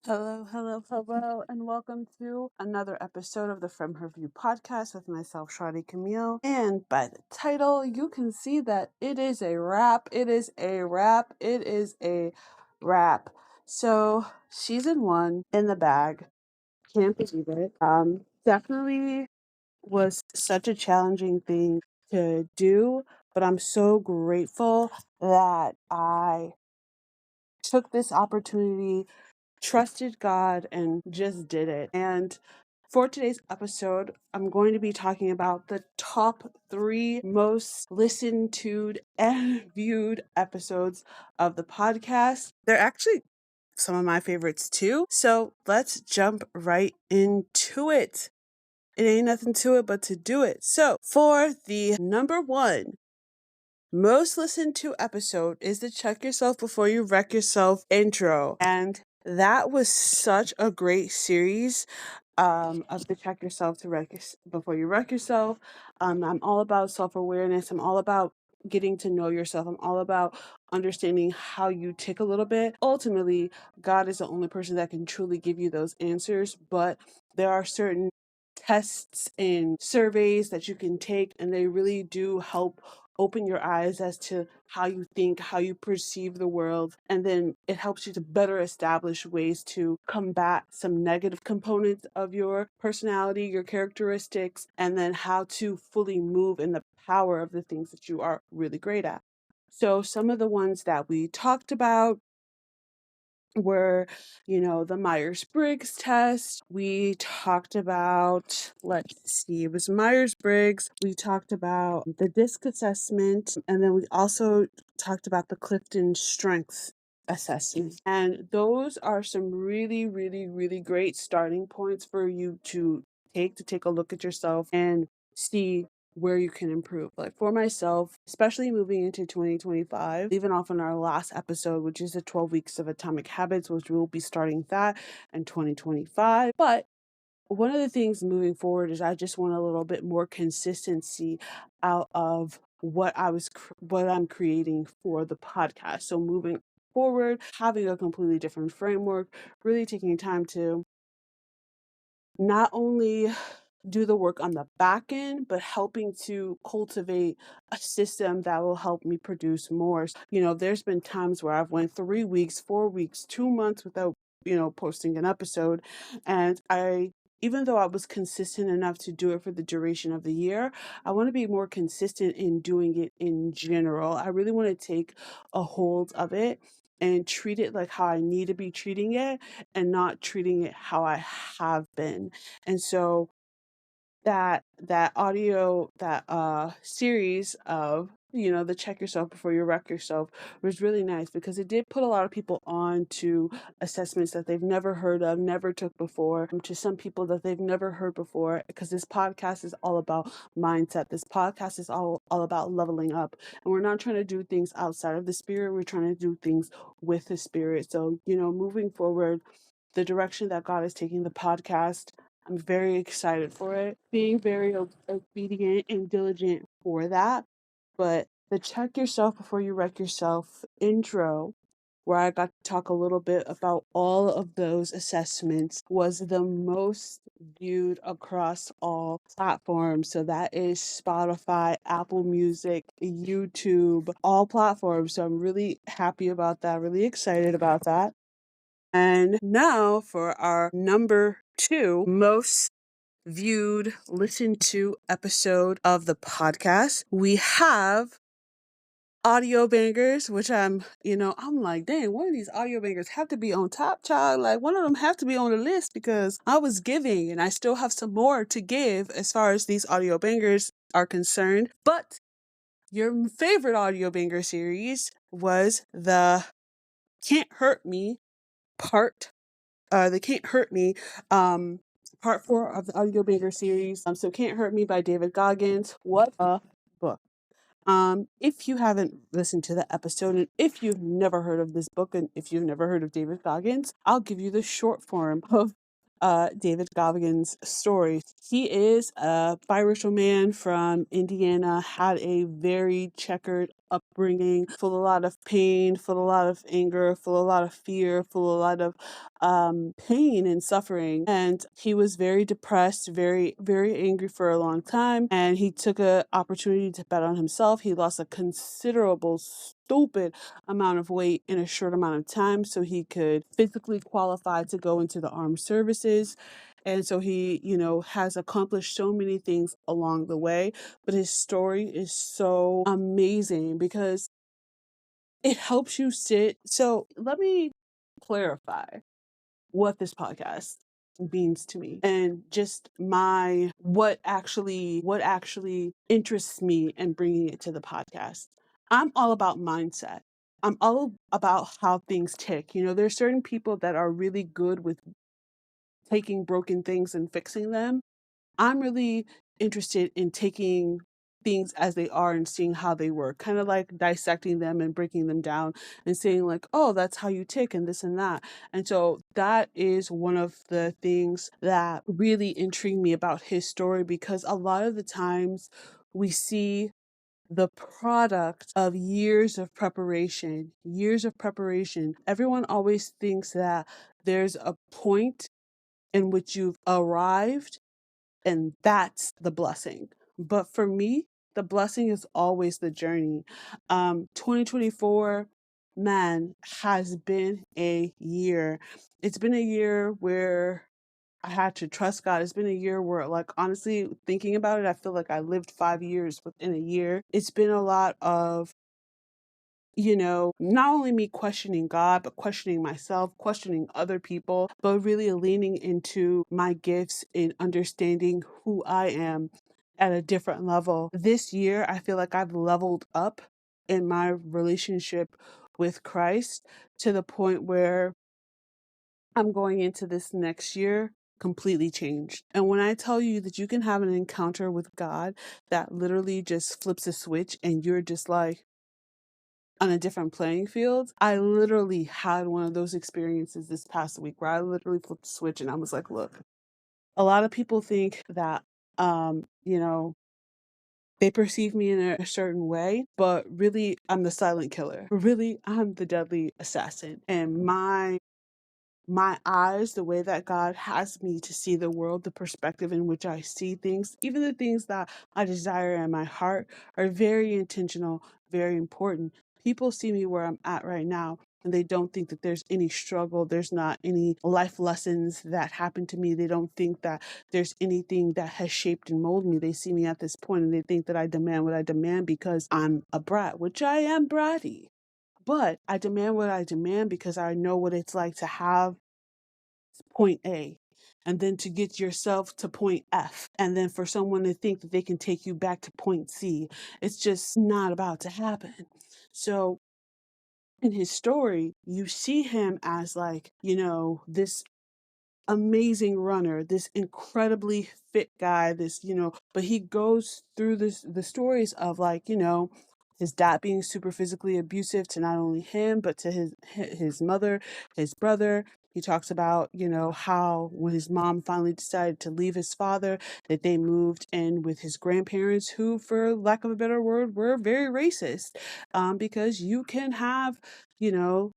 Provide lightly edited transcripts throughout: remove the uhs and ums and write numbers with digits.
Hello, hello, hello, and welcome to another episode of the From Her View podcast with myself, Sade Camille. And by the title, you can see that it is a wrap. It is a wrap. It is a wrap. So, season one in the bag. Can't believe it. Definitely was such a challenging thing to do, but I'm so grateful that I took this opportunity, trusted God, and just did it. And for today's episode, I'm going to be talking about the top 3 most listened to and viewed episodes of the podcast. They're actually some of my favorites too. So let's jump right into it. It ain't nothing to it but to do it. So for the number 1 most listened to episode is the Check Yourself Before You Wreck Yourself intro. And that was such a great series of the Check Yourself Before You Wreck Yourself. I'm all about self-awareness. I'm all about getting to know yourself. I'm all about understanding how you tick a little bit. Ultimately, God is the only person that can truly give you those answers, but there are certain tests and surveys that you can take, and they really do help open your eyes as to how you think, how you perceive the world, and then it helps you to better establish ways to combat some negative components of your personality, your characteristics, and then how to fully move in the power of the things that you are really great at. So some of the ones that we talked about were, the Myers-Briggs test. We talked about, let's see, it was Myers-Briggs. We talked about the DISC assessment, and then we also talked about the Clifton Strengths assessment. And those are some really, really, really great starting points for you to take a look at yourself and see where you can improve. Like for myself, especially moving into 2025, even off on our last episode, which is the 12 weeks of Atomic Habits, which we'll be starting that in 2025. But one of the things moving forward is I just want a little bit more consistency out of what I'm creating for the podcast. So moving forward, having a completely different framework, really taking time to not only do the work on the back end, but helping to cultivate a system that will help me produce more. There's been times where I've went 3 weeks, 4 weeks, 2 months without, posting an episode. And even though I was consistent enough to do it for the duration of the year, I want to be more consistent in doing it in general. I really want to take a hold of it and treat it like how I need to be treating it and not treating it how I have been. And so that series of the Check Yourself Before You Wreck Yourself was really nice because it did put a lot of people on to assessments that they've never heard of, never took before, to some people that they've never heard before, because this podcast is all about mindset. This podcast is all about leveling up, and we're not trying to do things outside of the spirit. We're trying to do things with the spirit. So moving forward, the direction that God is taking the podcast, I'm very excited for it. Being very obedient and diligent for that. But the Check Yourself Before You Wreck Yourself intro, where I got to talk a little bit about all of those assessments, was the most viewed across all platforms. So that is Spotify, Apple Music, YouTube, all platforms. So I'm really happy about that, really excited about that. And now for our number 2 most viewed, listened to episode of the podcast, we have audio bangers, which I'm like, dang, one of these audio bangers have to be on top, child. Like one of them have to be on the list because I was giving and I still have some more to give as far as these audio bangers are concerned. But your favorite audio banger series was the Can't Hurt Me part They Can't Hurt Me, part 4 of the audio banger series. So Can't Hurt Me by David Goggins. What a book. If you haven't listened to the episode, and if you've never heard of this book, and if you've never heard of David Goggins, I'll give you the short form of David Goggins' story. He is a biracial man from Indiana, had a very checkered upbringing, full of a lot of pain, full of a lot of anger, full of a lot of fear, full of a lot of pain and suffering. And he was very depressed, very, very angry for a long time. And he took an opportunity to bet on himself. He lost a considerable, stupid amount of weight in a short amount of time so he could physically qualify to go into the armed services. And so he, has accomplished so many things along the way. But his story is so amazing because it helps you sit. So let me clarify what this podcast means to me and just my what actually interests me in bringing it to the podcast. I'm all about mindset. I'm all about how things tick. There's certain people that are really good with taking broken things and fixing them. I'm really interested in taking things as they are and seeing how they work, kind of like dissecting them and breaking them down and saying, like, oh, that's how you tick and this and that. And so that is one of the things that really intrigued me about his story, because a lot of the times we see the product of years of preparation, years of preparation. Everyone always thinks that there's a point in which you've arrived and that's the blessing. But for me, the blessing is always the journey. 2024, man, has been a year. It's been a year where I had to trust God. It's been a year where, like, honestly, thinking about it, I feel like I lived 5 years within a year. It's been a lot of, not only me questioning God, but questioning myself, questioning other people, but really leaning into my gifts in understanding who I am at a different level. This year, I feel like I've leveled up in my relationship with Christ to the point where I'm going into this next year completely changed. And when I tell you that you can have an encounter with God that literally just flips a switch and you're just like, on a different playing field. I literally had one of those experiences this past week where I literally flipped the switch and I was like, look, a lot of people think that, um, you know, they perceive me in a certain way, but really I'm the silent killer. Really, I'm the deadly assassin. And my eyes, the way that God has me to see the world, the perspective in which I see things, even the things that I desire in my heart, are very intentional, very important. People see me where I'm at right now, and they don't think that there's any struggle, there's not any life lessons that happened to me. They don't think that there's anything that has shaped and molded me. They see me at this point and they think that I demand what I demand because I'm a brat, which I am bratty. But I demand what I demand because I know what it's like to have point A and then to get yourself to point F, and then for someone to think that they can take you back to point C. It's just not about to happen. So in his story, you see him as, like, this amazing runner, this incredibly fit guy, but he goes through the stories of, like, his dad being super physically abusive to not only him, but to his mother, his brother. He talks about, how when his mom finally decided to leave his father, that they moved in with his grandparents, who, for lack of a better word, were very racist. Because you can have, you know,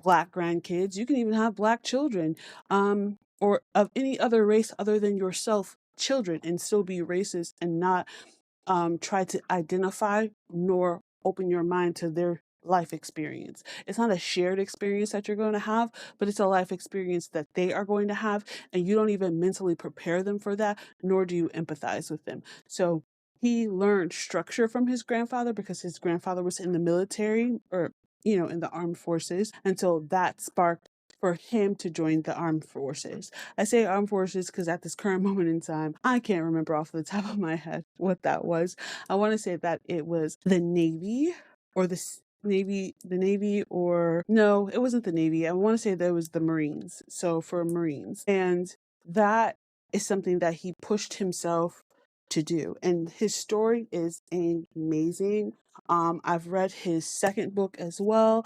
Black grandkids, you can even have Black children, or of any other race other than yourself, children, and still be racist and not try to identify nor open your mind to their life experience. It's not a shared experience that you're going to have, but it's a life experience that they are going to have, and you don't even mentally prepare them for that, nor do you empathize with them. So he learned structure from his grandfather because his grandfather was in the military, or in the armed forces, and so that sparked for him to join the armed forces. I say armed forces because at this current moment in time, I can't remember off the top of my head what that was. I want to say that it was the Navy, or the Navy, or no, it wasn't the Navy. I want to say that it was the Marines. So for Marines. And that is something that he pushed himself to do. And his story is amazing. I've read his second book as well.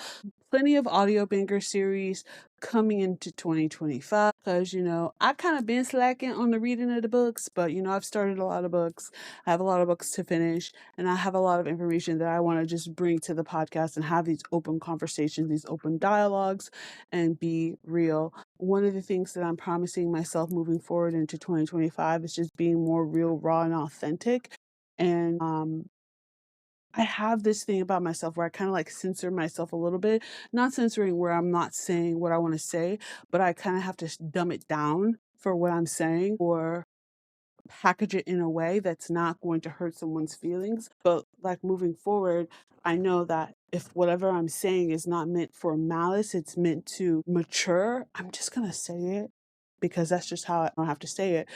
Plenty of audio banger series, coming into 2025, because I kind of been slacking on the reading of the books, but I've started a lot of books. I have a lot of books to finish, and I have a lot of information that I want to just bring to the podcast and have these open conversations, these open dialogues, and be real. One of the things that I'm promising myself moving forward into 2025 is just being more real, raw, and authentic. And I have this thing about myself where I kind of like censor myself a little bit, not censoring where I'm not saying what I want to say, but I kind of have to dumb it down for what I'm saying, or package it in a way that's not going to hurt someone's feelings. But like moving forward, I know that if whatever I'm saying is not meant for malice, it's meant to mature, I'm just going to say it because that's just how I don't have to say it.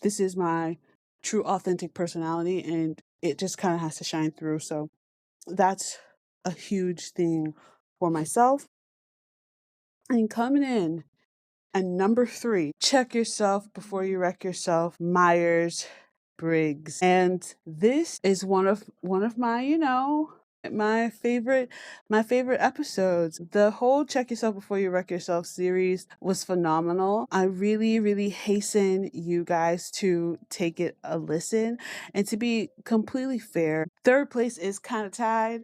This is my true authentic personality, and it just kind of has to shine through. So that's a huge thing for myself. And coming in, and number 3, check yourself before you wreck yourself. Myers Briggs. And this is one of my, my favorite episodes. The whole Check Yourself Before You Wreck Yourself series was phenomenal. I really, really hasten you guys to take it a listen. And to be completely fair, third place is kind of tied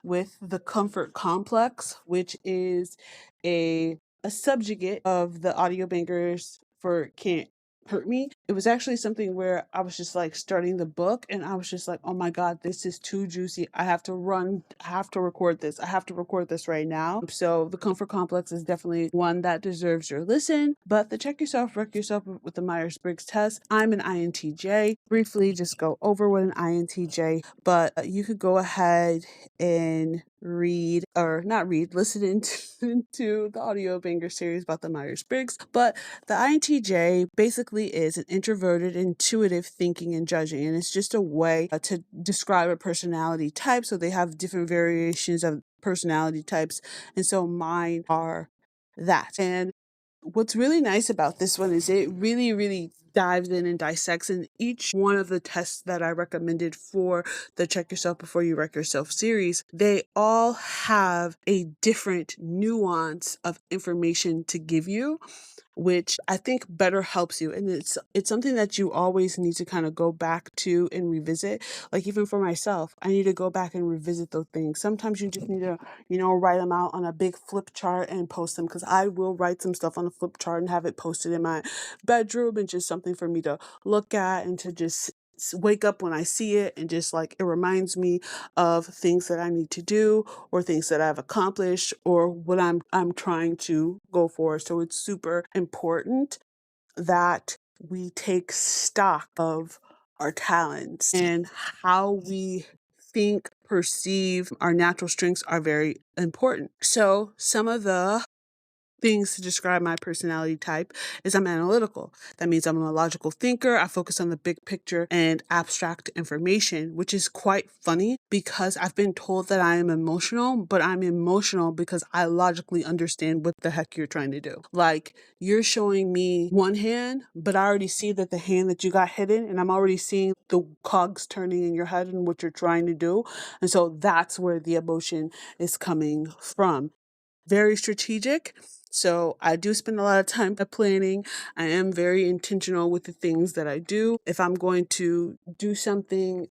with The Comfort Complex, which is a subjugate of the audio bangers for Can't Hurt Me. It was actually something where I was just like starting the book and I was just like, oh my God, this is too juicy. I have to run, I have to record this. I have to record this right now. So the Comfort Complex is definitely one that deserves your listen. But the Check Yourself, Wreck Yourself with the Myers-Briggs test, I'm an INTJ. Briefly just go over what an INTJ, but you could go ahead and listen into the audio banger series about the Myers-Briggs. But the INTJ basically is an introverted, intuitive thinking and judging, and it's just a way to describe a personality type. So they have different variations of personality types, and so mine are that. And what's really nice about this one is it really, really dives in and dissects in each one of the tests that I recommended for the Check Yourself Before You Wreck Yourself series. They all have a different nuance of information to give you, which I think better helps you. And it's something that you always need to kind of go back to and revisit. Like even for myself, I need to go back and revisit those things. Sometimes you just need to, write them out on a big flip chart and post them, because I will write some stuff on a flip chart and have it posted in my bedroom, and just something for me to look at and to just wake up when I see it, and just like it reminds me of things that I need to do, or things that I've accomplished, or what I'm trying to go for. So it's super important that we take stock of our talents, and how we think, perceive our natural strengths are very important. So some of the things to describe my personality type is I'm analytical. That means I'm a logical thinker. I focus on the big picture and abstract information, which is quite funny because I've been told that I am emotional, but I'm emotional because I logically understand what the heck you're trying to do. Like, you're showing me one hand, but I already see that the hand that you got hidden, and I'm already seeing the cogs turning in your head and what you're trying to do. And so that's where the emotion is coming from. Very strategic. So I do spend a lot of time planning. I am very intentional with the things that I do. If I'm going to do something,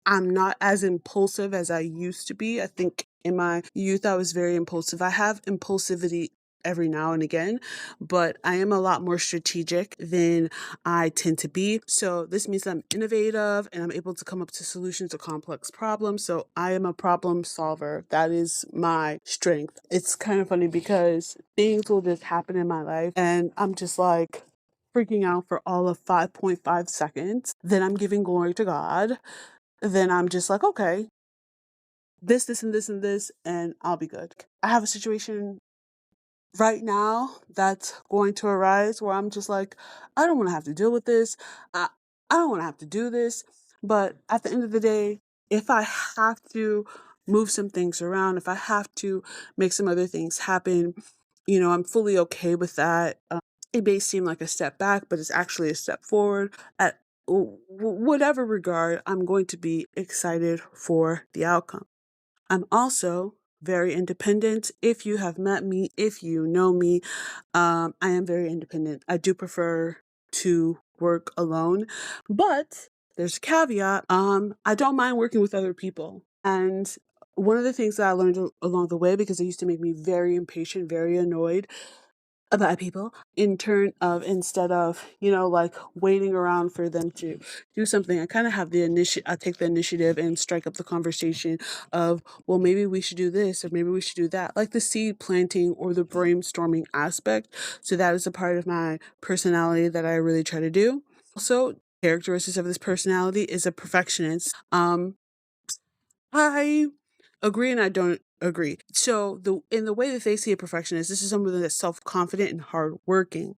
I'm not as impulsive as I used to be. I think in my youth, I was very impulsive. I have impulsivity every now and again, but I am a lot more strategic than I tend to be. So this means I'm innovative and I'm able to come up to solutions to complex problems. So I am a problem solver. That is my strength. It's kind of funny because things will just happen in my life and I'm just like freaking out for all of 5.5 seconds. Then I'm giving glory to God. Then I'm just like, okay, this, and this, and this, and I'll be good. I have a situation right now that's going to arise where I'm just like, I don't want to have to deal with this. I don't want to have to do this. But at the end of the day, if I have to move some things around, if I have to make some other things happen, I'm fully okay with that. It may seem like a step back, but it's actually a step forward. At whatever regard, I'm going to be excited for the outcome. I'm also very independent. If you have met me, if you know me, I am very independent. I do prefer to work alone, but there's a caveat. I don't mind working with other people. And one of the things that I learned along the way, because it used to make me very impatient, very annoyed about people, in turn of, instead of, like waiting around for them to do something, I kind of have the I take the initiative and strike up the conversation of, well, maybe we should do this or maybe we should do that, like the seed planting or the brainstorming aspect. So that is a part of my personality that I really try to do. Also, characteristics of this personality is a perfectionist. I agree and I don't agree. So in the way that they see a perfectionist, this is someone that's self-confident and hardworking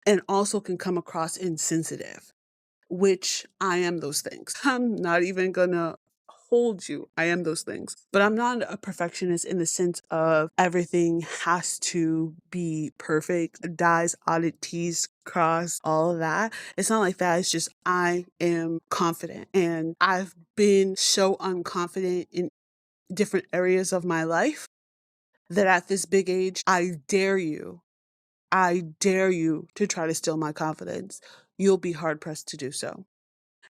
and also can come across insensitive, which I am those things. I'm not even gonna hold you. I am those things. But I'm not a perfectionist in the sense of everything has to be perfect, dies, audit, T's, cross, all of that. It's not like that. It's just I am confident. And I've been so unconfident in different areas of my life that at this big age, I dare you to try to steal my confidence. You'll be hard pressed to do so.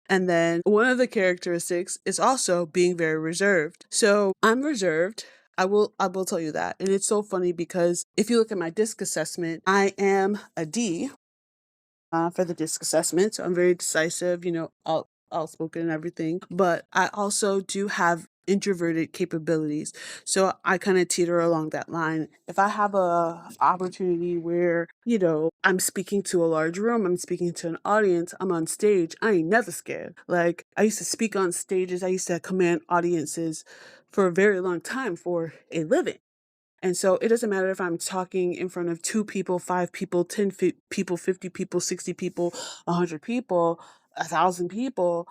And then one of the characteristics is also being very reserved. So I'm reserved. I will tell you that. And it's so funny because if you look at my disc assessment, I am a D for the disc assessment. So I'm very decisive, outspoken and everything. But I also do have introverted capabilities. So I kind of teeter along that line. If I have a opportunity where, I'm speaking to a large room, I'm speaking to an audience, I'm on stage, I ain't never scared. Like I used to speak on stages, I used to command audiences for a very long time for a living. And so it doesn't matter if I'm talking in front of 2 people, 5 people, 10 people, 50 people, 60 people, 100 people, 1,000 people.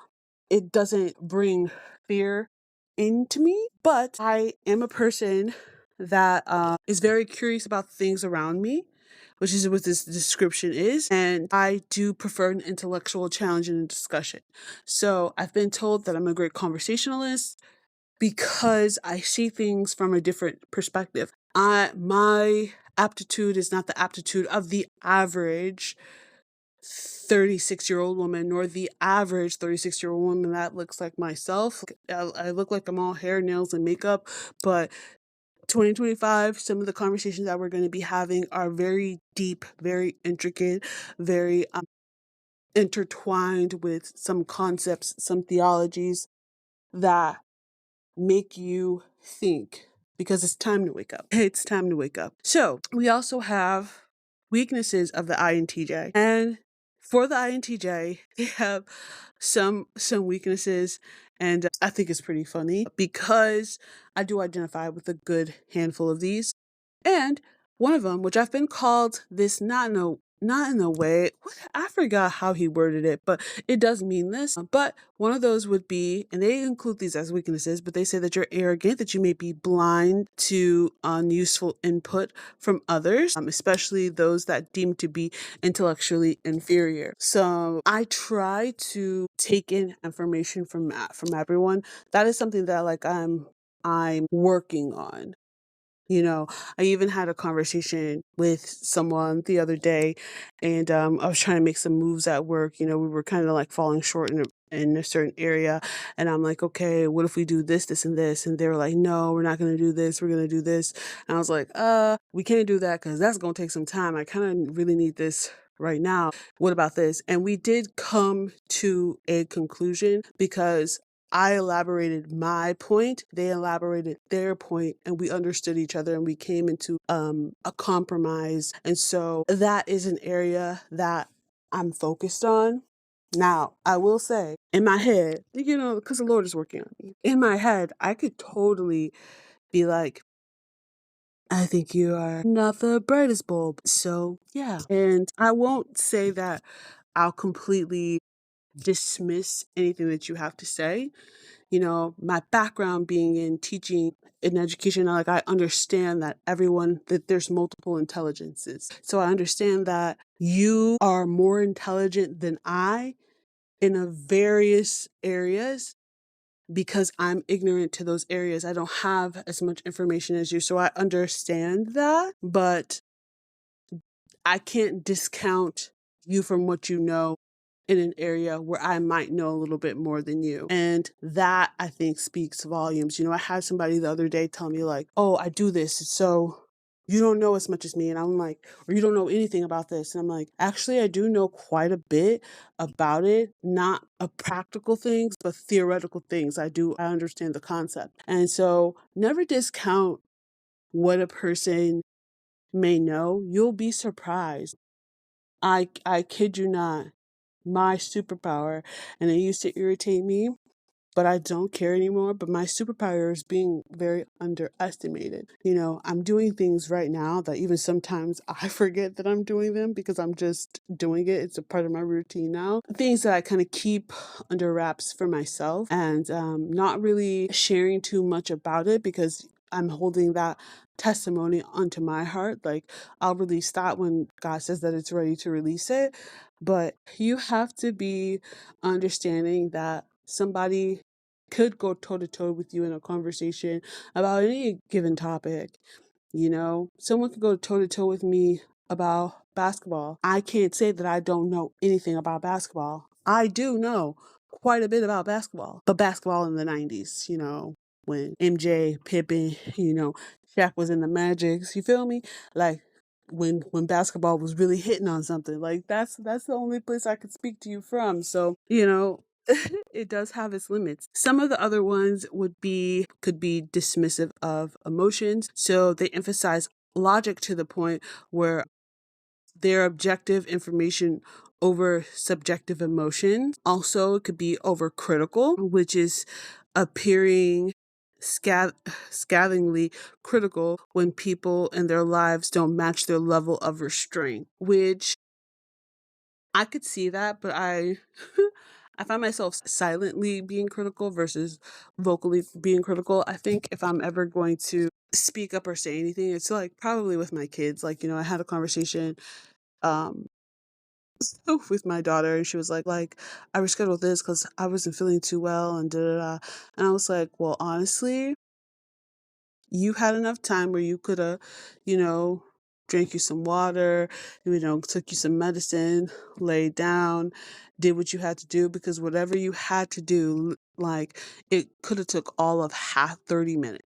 It doesn't bring fear into me, but I am a person that is very curious about things around me, which is what this description is. And I do prefer an intellectual challenge and a discussion. So I've been told that I'm a great conversationalist because I see things from a different perspective. My aptitude is not the aptitude of the average 36-year-old woman, nor the average 36-year-old woman that looks like myself. I look like I'm all hair, nails, and makeup, but 2025, some of the conversations that we're going to be having are very deep, very intricate, very intertwined with some concepts, some theologies that make you think, because it's time to wake up. It's time to wake up. So we also have weaknesses of the INTJ. And for the INTJ, they have some weaknesses. And I think it's pretty funny because I do identify with a good handful of these. And one of them, which I've been called this not in a way, I forgot how he worded it, but it does mean this. But one of those would be, and they include these as weaknesses, but they say that you're arrogant, that you may be blind to unuseful input from others, especially those that deem to be intellectually inferior. So I try to take in information from everyone. That is something that I'm working on. I even had a conversation with someone the other day, and I was trying to make some moves at work. We were kind of like falling short in a certain area, and I'm like, okay, what if we do this, this, and this? And they were like, no, we're not going to do this. We're going to do this. And I was like, we can't do that because that's going to take some time. I kind of really need this right now. What about this? And we did come to a conclusion because I elaborated my point, they elaborated their point, and we understood each other and we came into a compromise. And so that is an area that I'm focused on. Now, I will say, in my head, because the Lord is working on me, in my head, I could totally be like, I think you are not the brightest bulb. So, yeah. And I won't say that I'll completely dismiss anything that you have to say. My background being in teaching in education, I understand that there's multiple intelligences. So I understand that you are more intelligent than I in a various areas. because I'm ignorant to those areas. I don't have as much information as you. So I understand that, but I can't discount you from what you know in an area where I might know a little bit more than you. And that, I think, speaks volumes. I had somebody the other day tell me, like, oh, I do this. So you don't know as much as me. And I'm like, or you don't know anything about this. And I'm like, actually, I do know quite a bit about it, not practical things, but theoretical things. I understand the concept. And so never discount what a person may know. You'll be surprised. I kid you not, my superpower, and it used to irritate me, but I don't care anymore. But my superpower is being very underestimated. I'm doing things right now that even sometimes I forget that I'm doing them because I'm just doing it. It's a part of my routine now. Things that I kind of keep under wraps for myself and not really sharing too much about it because I'm holding that testimony onto my heart. Like, I'll release that when God says that it's ready to release it. But you have to be understanding that somebody could go toe to toe with you in a conversation about any given topic. Someone could go toe to toe with me about basketball. I can't say that I don't know anything about basketball. I do know quite a bit about basketball, but basketball in the 90s, when MJ, Pippen, Shaq was in the Magics, you feel me? Like, when basketball was really hitting on something. Like, that's the only place I could speak to you from. So, it does have its limits. Some of the other ones could be dismissive of emotions. So they emphasize logic to the point where their objective information over subjective emotions. Also, it could be overcritical, which is appearing scathingly critical when people in their lives don't match their level of restraint, which I could see that, but I I find myself silently being critical versus vocally being critical. I think if I'm ever going to speak up or say anything, it's like probably with my kids. Like, I had a conversation um with my daughter, and she was like I rescheduled this because I wasn't feeling too well and da da da. And I was like, well, honestly, you had enough time where you could have, drank you some water, took you some medicine, laid down, did what you had to do, because whatever you had to do, like, it could have took all of half 30 minutes,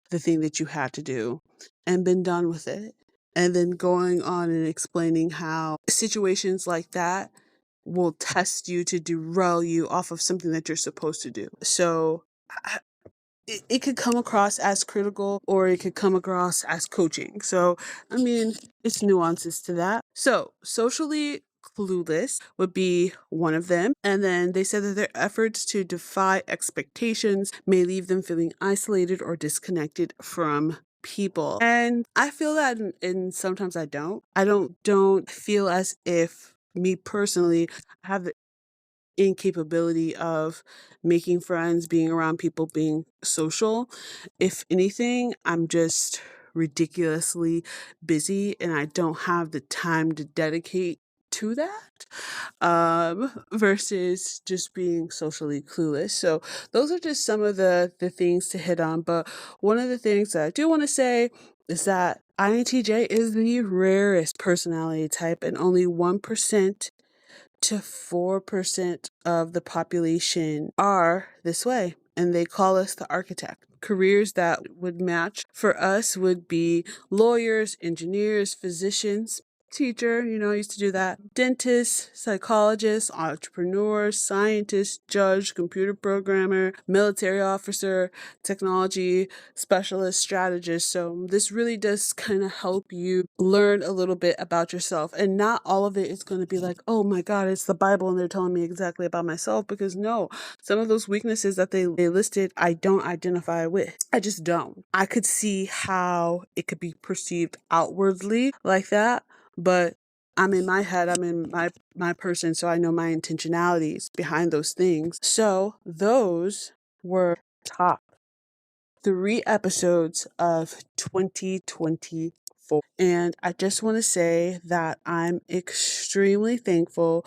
the thing that you had to do, and been done with it. And then going on and explaining how situations like that will test you to derail you off of something that you're supposed to do. So it could come across as critical or it could come across as coaching. So, I mean, it's nuances to that. So, socially clueless would be one of them. And then they said that their efforts to defy expectations may leave them feeling isolated or disconnected from people. And I feel that, and sometimes I don't. I don't feel as if me personally have the incapability of making friends, being around people, being social. If anything, I'm just ridiculously busy and I don't have the time to dedicate to that versus just being socially clueless. So those are just some of the things to hit on. But one of the things that I do want to say is that INTJ is the rarest personality type, and only 1% to 4% of the population are this way, and they call us the architect. Careers that would match for us would be lawyers, engineers, physicians, teacher, I used to do that, dentist, psychologist, entrepreneur, scientist, judge, computer programmer, military officer, technology specialist, strategist. So this really does kind of help you learn a little bit about yourself. And not all of it is going to be like, oh my God, it's the Bible and they're telling me exactly about myself. Because no, some of those weaknesses that they listed, I don't identify with. I just don't. I could see how it could be perceived outwardly like that, but I'm in my head, I'm in my person, so I know my intentionalities behind those things. So those were top 3 episodes of 2024. And I just want to say that I'm extremely thankful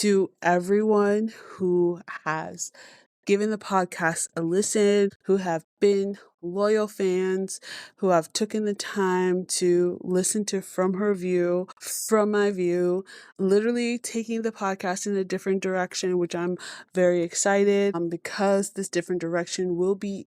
to everyone who has given the podcast a listen, who have been loyal fans, who have taken the time to listen to From Her View, From My View, literally taking the podcast in a different direction, which I'm very excited because this different direction will be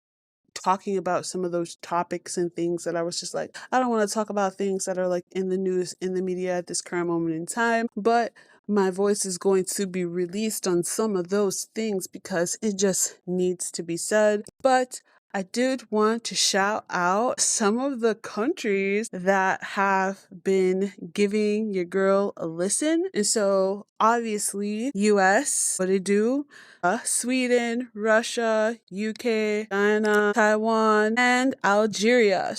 talking about some of those topics and things that I was just like, I don't want to talk about things that are like in the news, in the media at this current moment in time, but my voice is going to be released on some of those things because it just needs to be said. But I did want to shout out some of the countries that have been giving your girl a listen. And so obviously US, what it do? Sweden, Russia, UK, China, Taiwan, and Algeria.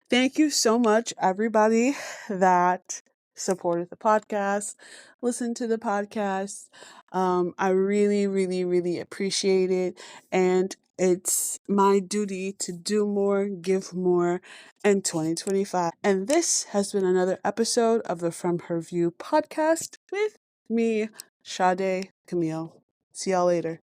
Thank you so much, everybody that supported the podcast, listened to the podcast. I really, really, really appreciate it. And it's my duty to do more, give more in 2025. And this has been another episode of the From Her View podcast with me, Sade Camille. See y'all later.